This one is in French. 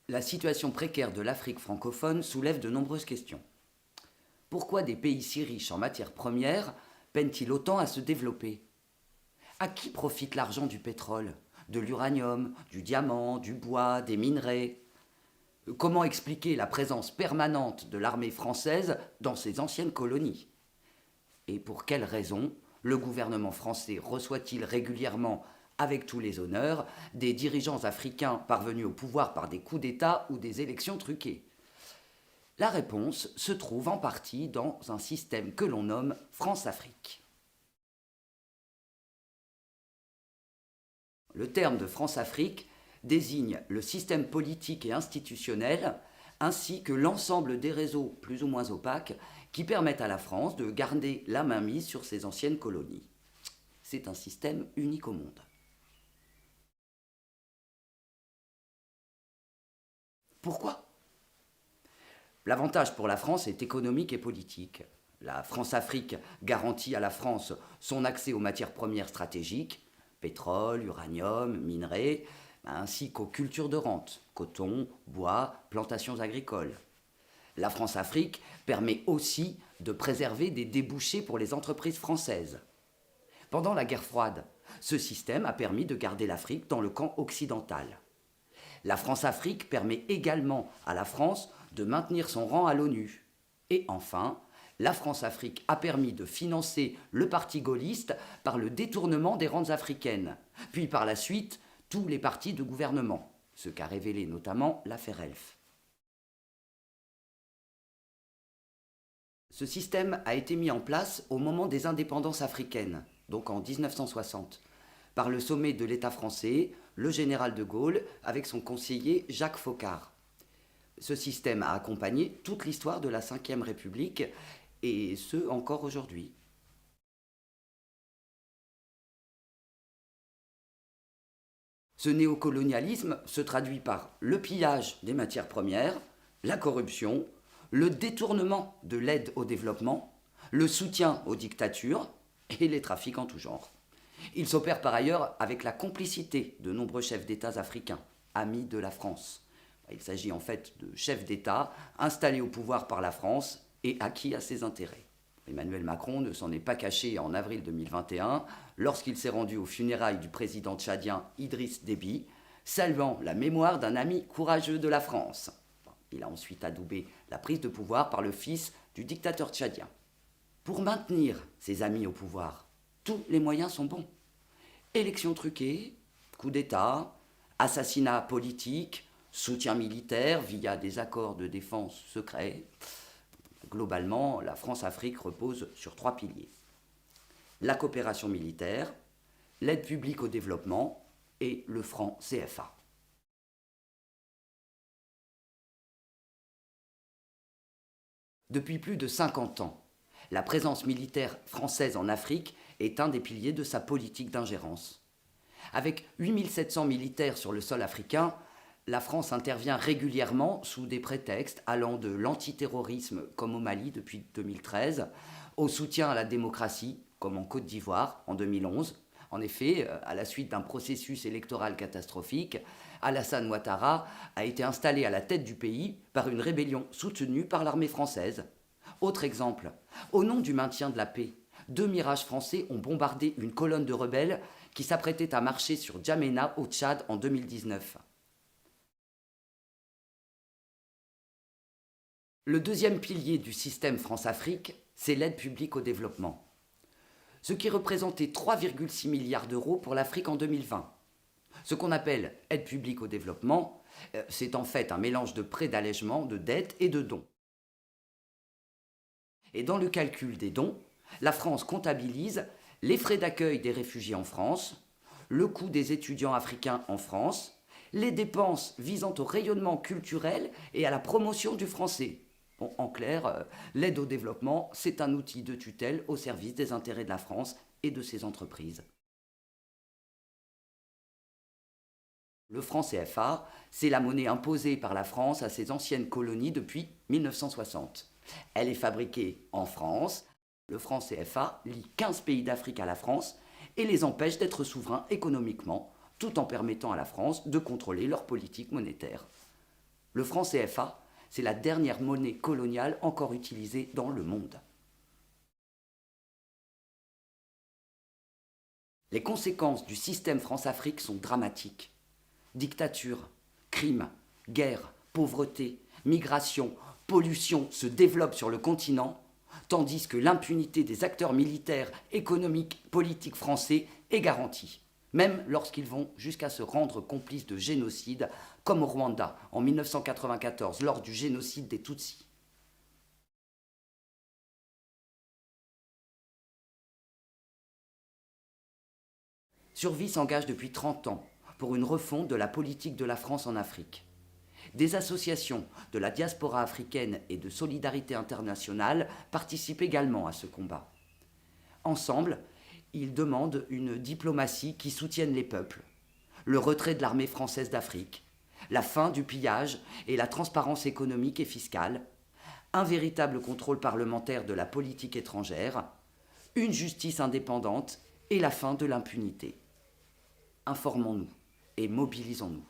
La situation précaire de l'Afrique francophone soulève de nombreuses questions. Pourquoi des pays si riches en matières premières peinent-ils autant à se développer? À qui profite l'argent du pétrole, de l'uranium, du diamant, du bois, des minerais? Comment expliquer la présence permanente de l'armée française dans ces anciennes colonies? Et pour quelles raisons le gouvernement français reçoit-il régulièrement, avec tous les honneurs, des dirigeants africains parvenus au pouvoir par des coups d'État ou des élections truquées? La réponse se trouve en partie dans un système que l'on nomme France-Afrique. Le terme de France-Afrique désigne le système politique et institutionnel ainsi que l'ensemble des réseaux plus ou moins opaques qui permettent à la France de garder la mainmise sur ses anciennes colonies. C'est un système unique au monde. Pourquoi? L'avantage pour la France est économique et politique. La France-Afrique garantit à la France son accès aux matières premières stratégiques, pétrole, uranium, minerais, ainsi qu'aux cultures de rente, coton, bois, plantations agricoles. La France-Afrique permet aussi de préserver des débouchés pour les entreprises françaises. Pendant la guerre froide, ce système a permis de garder l'Afrique dans le camp occidental. La France-Afrique permet également à la France de maintenir son rang à l'ONU. Et enfin, la France-Afrique a permis de financer le parti gaulliste par le détournement des rentes africaines, puis par la suite tous les partis de gouvernement, ce qu'a révélé notamment l'affaire Elf. Ce système a été mis en place au moment des indépendances africaines, donc en 1960, par le sommet de l'État français, le général de Gaulle, avec son conseiller Jacques Foccart. Ce système a accompagné toute l'histoire de la Ve République, et ce encore aujourd'hui. Ce néocolonialisme se traduit par le pillage des matières premières, la corruption, le détournement de l'aide au développement, le soutien aux dictatures et les trafics en tout genre. Il s'opère par ailleurs avec la complicité de nombreux chefs d'État africains, amis de la France. Il s'agit en fait de chefs d'État installés au pouvoir par la France et acquis à ses intérêts. Emmanuel Macron ne s'en est pas caché en avril 2021 lorsqu'il s'est rendu aux funérailles du président tchadien Idriss Déby, saluant la mémoire d'un ami courageux de la France. Il a ensuite adoubé la prise de pouvoir par le fils du dictateur tchadien. Pour maintenir ses amis au pouvoir, tous les moyens sont bons. Élections truquées, coup d'État, assassinat politique, soutien militaire via des accords de défense secrets. Globalement, la France-Afrique repose sur 3 piliers. La coopération militaire, l'aide publique au développement et le franc CFA. Depuis plus de 50 ans, la présence militaire française en Afrique est un des piliers de sa politique d'ingérence. Avec 8700 militaires sur le sol africain, la France intervient régulièrement sous des prétextes allant de l'antiterrorisme, comme au Mali depuis 2013, au soutien à la démocratie, comme en Côte d'Ivoire en 2011. En effet, à la suite d'un processus électoral catastrophique, Alassane Ouattara a été installé à la tête du pays par une rébellion soutenue par l'armée française. Autre exemple, au nom du maintien de la paix, 2 Mirages français ont bombardé une colonne de rebelles qui s'apprêtait à marcher sur N'Djamena au Tchad en 2019. Le deuxième pilier du système France-Afrique, c'est l'aide publique au développement, ce qui représentait 3,6 milliards d'euros pour l'Afrique en 2020. Ce qu'on appelle aide publique au développement, c'est en fait un mélange de prêts d'allègement, de dettes et de dons. Et dans le calcul des dons, la France comptabilise les frais d'accueil des réfugiés en France, le coût des étudiants africains en France, les dépenses visant au rayonnement culturel et à la promotion du français. Bon, en clair, l'aide au développement, c'est un outil de tutelle au service des intérêts de la France et de ses entreprises. Le franc CFA, c'est la monnaie imposée par la France à ses anciennes colonies depuis 1960. Elle est fabriquée en France. Le franc CFA lie 15 pays d'Afrique à la France et les empêche d'être souverains économiquement, tout en permettant à la France de contrôler leur politique monétaire. Le franc CFA, c'est la dernière monnaie coloniale encore utilisée dans le monde. Les conséquences du système France-Afrique sont dramatiques. Dictature, crimes, guerre, pauvreté, migration, pollution se développent sur le continent, tandis que l'impunité des acteurs militaires, économiques, politiques français est garantie, même lorsqu'ils vont jusqu'à se rendre complices de génocide, comme au Rwanda en 1994 lors du génocide des Tutsis. Survie s'engage depuis 30 ans pour une refonte de la politique de la France en Afrique. Des associations de la diaspora africaine et de solidarité internationale participent également à ce combat. Ensemble, ils demandent une diplomatie qui soutienne les peuples, le retrait de l'armée française d'Afrique, la fin du pillage et la transparence économique et fiscale, un véritable contrôle parlementaire de la politique étrangère, une justice indépendante et la fin de l'impunité. Informons-nous et mobilisons-nous.